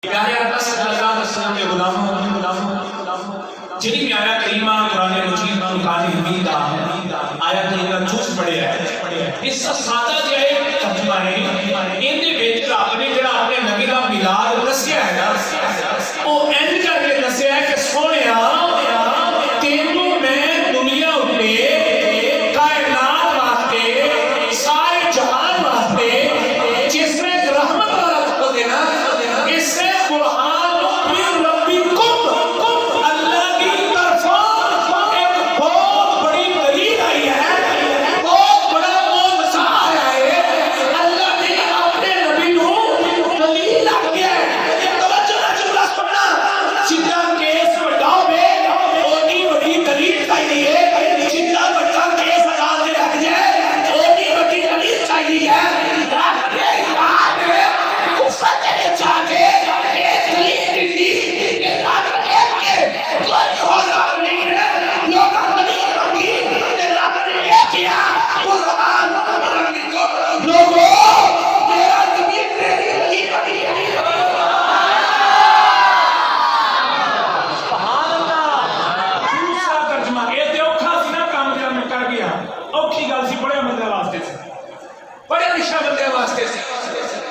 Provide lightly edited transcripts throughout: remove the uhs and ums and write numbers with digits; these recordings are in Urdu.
پیارے آقا صلی اللہ علیہ وسلم کے غلاموں جنہیں میں آیا کریمہ قرآن مجید دکھاتے ہمیں آیا کریمہ چوس پڑے ہے اس ساتھا جو ہے ترجمہ ہے ان دے وچ رب نے جڑا اپنے نبی دا میلاد دسیا ہے نا وہ اینڈ کر کے دسیا ہے کہ سونیا تینوں میں دنیا اتے کائنات واسطے سارے جہان واسطے جس نے رحمت والا کو دینا اس سے قرآن من ربکم اللہ کی طرفوں ایک بہت بڑی دلیل آئی ہے، بہت بڑا معجزہ آیا ہے۔ اللہ نے اپنے نبی کو دلیل آ گیا ہے۔ توجہ نہ جملہ سننا، جتنا کیس بڑھاؤ میں اونی بڑی دلیل چاہیے ہے، جتنا بڑا کیس عدالت میں رکھ جائے اونی بڑی دلیل چاہیے ہے۔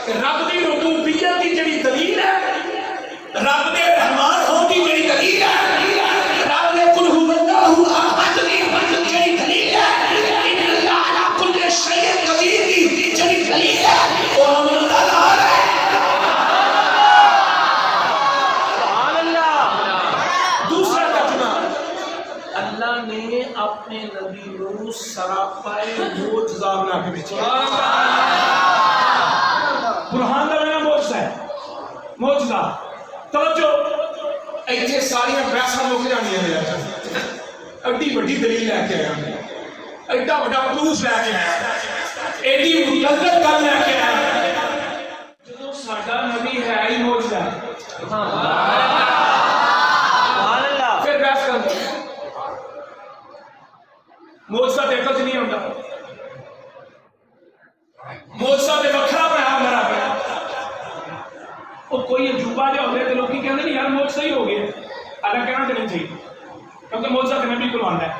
رب دی ربوبیت دی جڑی دلیل ہے، رب دے رحمان ہون دی جڑی دلیل ہے، رب دے قل هو اللہ احد دی جڑی دلیل ہے، ان اللہ علی کل شیء قدیر دی جڑی دلیل ہے، وہ ہم اللہ نال ہے۔ سبحان اللہ۔ دوسرا ترجمہ، اللہ نے اپنے نبی کو سراپائے معجزہ بنا کے بھیجا۔ برہان دا میرا معجزہ ہے، معجزہ۔ توجہ، ایتھے ساریاں بحثاں مک جانیاں نے، ایڈی بڑی دلیل لے کے آیا، ایڈا بڑا پروف لے کے آیا، ایڈی مقدس گل لے کے آیا۔ جدوں ساڈا نبی ہے ہی معجزہ، سبحان اللہ، پھر بحث کرو۔ معجزہ تے عقل نہیں ہوندا، معجزہ تے وکھرا بنایا میرا پیا۔ وہ کوئی عجوبہ جو ہوتے تو لوگ کہتے ہیں یار معجزہ ہی ہو گیا، الگ کہنا تو نہیں چاہیے کیونکہ معجزہ تو نبی کو آندا ہے۔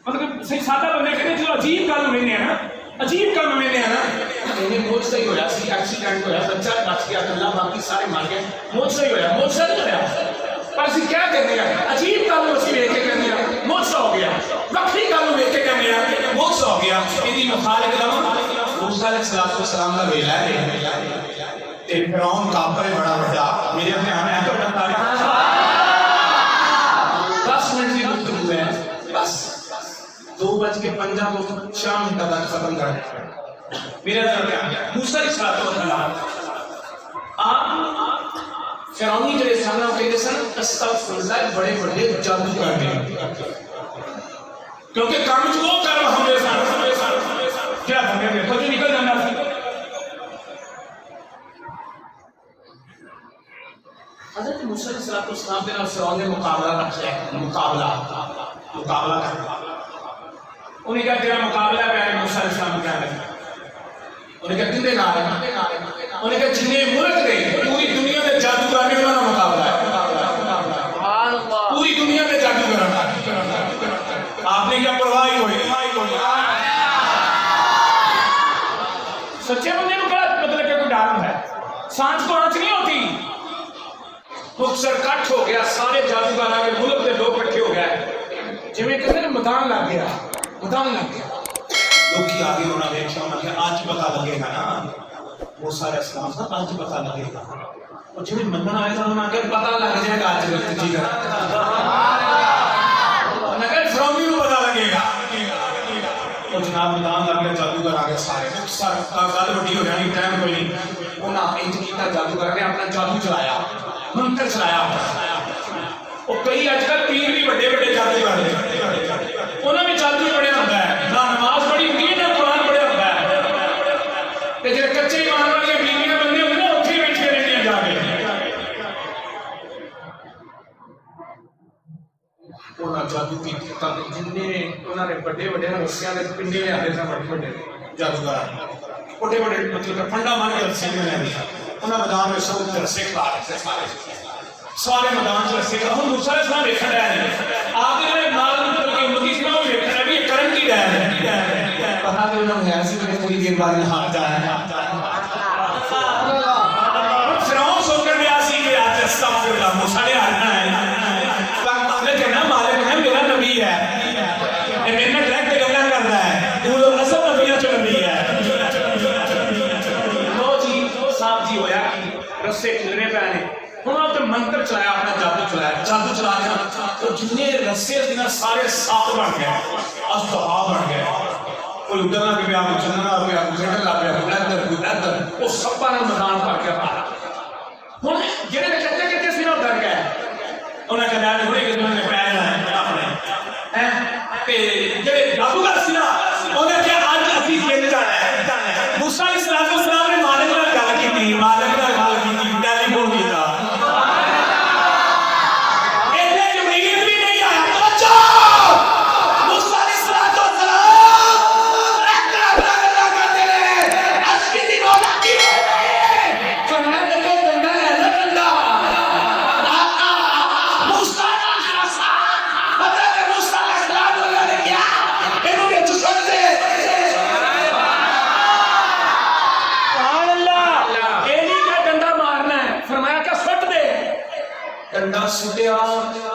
مطلب صحیح سادہ بندے کہتے ہیں جو عجیب گل ہوئی ہے نا، عجیب کام ہوئے ہیں نا، انہیں معجزہ ہی ہویا سی، ایکسیڈنٹ ہویا، بچہ بچ گیا، اللہ باقی سارے مر گئے، معجزہ ہی ہویا، معجزہ نہیں ہویا۔ پر اسی کیا کہتے ہیں عجیب گل اسی ویکھ کے کہتے ہیں معجزہ ہو گیا، وکری گل ویکھ کے کہتے ہیں معجزہ ہو گیا۔ ایدی مثال اکدم موسیٰ کا ویلا ہے تے فرعون کافر ہے بڑا بڑا، میرے اپنے آنے ہے تو بڑا تاریخ 10 منٹ کی گفتگو ہے، بس 2:05 کو شام تک ختم کر دیں۔ میرے اپنے آنے موسیٰ علیہ السلام آپ فرعونی جو سامنے کہتے سن استغفراللہ بڑے بڑے جادو کر دیں، کیونکہ کام جو وہ کر ہم نے کیا بھنگے میں تو جو نکل جانا سی۔ حضرت موسیٰ علیہ السلام کے نام فرعون نے مقابلہ رکھا ہے، مقابلہ کرنا۔ انہیں کہا تیرا مقابلہ ہے پیارے موسیٰ علیہ السلام کیا ہے؟ انہیں کہا کن دے نام ہے؟ انہیں کہا جنہیں ملک دے پوری دنیا میں جادو کرنے والا مقابلہ ہے، پوری دنیا میں جادو کرنا۔ آپ نے کیا پرواہ ہوئی؟ سچے بندے کو کیا مطلب کہ کوئی ڈر ہے؟ سانچ کو آنچ نہیں ہوتی، مختصر کٹ ہو گیا، سارے جادوگر آگے ملک کے لوگ کٹھے ہو گئے، جمیں کہتے ہیں میدان لگ گیا، میدان لگ گیا۔ لوگ کی آگے ہونا دیکھا ہونا کہ آج پتہ لگے گا نا، وہ سارے اسلام تھا آج پتہ لگے گا، اور جمیں منن آئے تھا انہوں نے کہ پتہ لگ جائے گا آج وقت جی گا، انہوں نے کہا فرعونی کو پتہ لگے گا۔ اور جناب میدان لگ گیا، جادوگر آگے سارے مختصر گل وڈی ہو جانی، ٹائم کوئی نہیں، انہاں انج کیتا جادوگر نے اپنا جادو چلایا، منتر چلایا۔ اور کئی آج کل پیر بھی بڑے بڑے جادو کر رہے ہیں، انہوں نے جادو پڑھیا ہوتا ہے، نہ نماز پڑھی ہوتی ہے نہ قرآن پڑھیا ہوتا ہے، کہ جو کچے ایمان والے بیویاں بندے ہوتے ہیں نا اتنے بیٹھ کے رہتے ہیں جا کے، انہوں نے جادو کی جنہیں انہوں نے بڑے بڑے رسیاں نے پنڈے میں آتے تھے، بڑے بڑے جادوگر بڑے بڑے مطلب پھنڈا مان کے رسیاں میں آتے تھے، انہوں میدان میں سب رسے کھا رہے سارے میدان سے رسے کھا ہوں موسیٰ علیہ السلام دیکھا رہے ہیں آپ نے نال مطلب کہ امتی اسلام میں دیکھا رہے ہیں یہ کرن کی رہے ہیں پتہ کہ انہوں نے ایسی میں پوری دیر بعد نہا جانا ہے فرعون سو کر لیا سی کہ آج استغفر اللہ موسیٰ نے آنا ہے آپ نے کہنا مالک ہے میرا نبی ہے میرے نے ڈائریکٹ گلا کرتا ہے وہ اصل نبیوں چ نبی ہے لو جی صاحب جی ہویا کہ رسے کھلنے پہ آنے انہوں نے منتر چلایا اپنا جادو چلا کے تو جتنے رسے دینا سارے ساتھ بڑھ گئے اصطحاب بڑھ گئے کوئی ادھر نہ گیا کوئی چندنا ہو گیا کوئی جھڑن لگ گیا کوئی ادھر وہ سب پر میدان پڑھ کے پارا ہوں جنہیں میں کہتے کہتے سینا ڈر گئے انہیں کہا نہیں ہوئے کہ تمہیں نے پہنا ہے اپنے جنہیں جادوگر سینا انہیں کہا آج عزیز لینے جانا ہے موسیٰ علیہ السلام نے مالک نہ گل کی تھی مالک نہ گل کی تھی ٹیلی فون کی تھا ڈنڈا سٹیا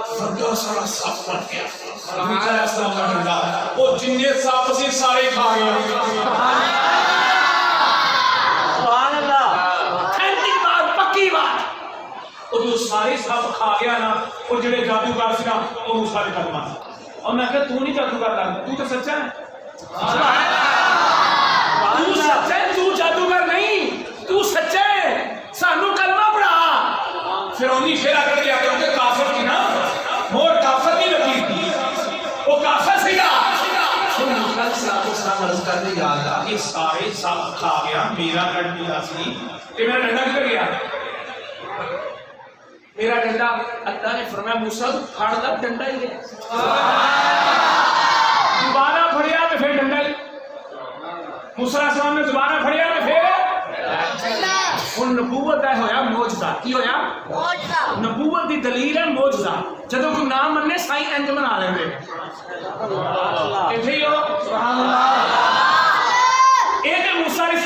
فردا سارا صاف بن گیا موسیٰ علیہ السلام کا ڈنڈا وہ جننے صاف اسی سارے کھا گیا سبحان اللہ ٹھنڈی بات پکی بات اور جو سارے صاف کھا گیا نا اور جڑے جادوگر سی نا وہ موسیٰ علیہ السلام اور میں کہا تو نہیں جادوگر لگ تو سچا ہے تو سچا ہے تو جادوگر نہیں تو سچا ہے سانو کلمہ پڑھا فرعونی شیرہ کر گیا کیونکہ کافر کی نا مور کافر نہیں لگی تھی وہ کافر سی گا تو موسیٰ علیہ السلام عرض کر دے یا اللہ یہ سارے سب کھا گیا میرا ڈنڈا سی کہ میرا ڈنڈا کدھر گیا میرا ڈنڈا اللہ نے فرمایا موسیٰ تو پھاڑ دا ڈنڈا ہی ہے دوبارہ پھڑیا تو پھر ڈنڈا ہی موسیٰ علیہ السلام نے دوبارہ پھڑیا تو پھر ان نبوت ہے ہویا موجزہ کی ہویا نبوت دی دلیل ہے موجزہ جدو کوئی نام مننے سائی انج منا لیں گے کتھے ہو سبحان اللہ ایک موسیٰ علیہ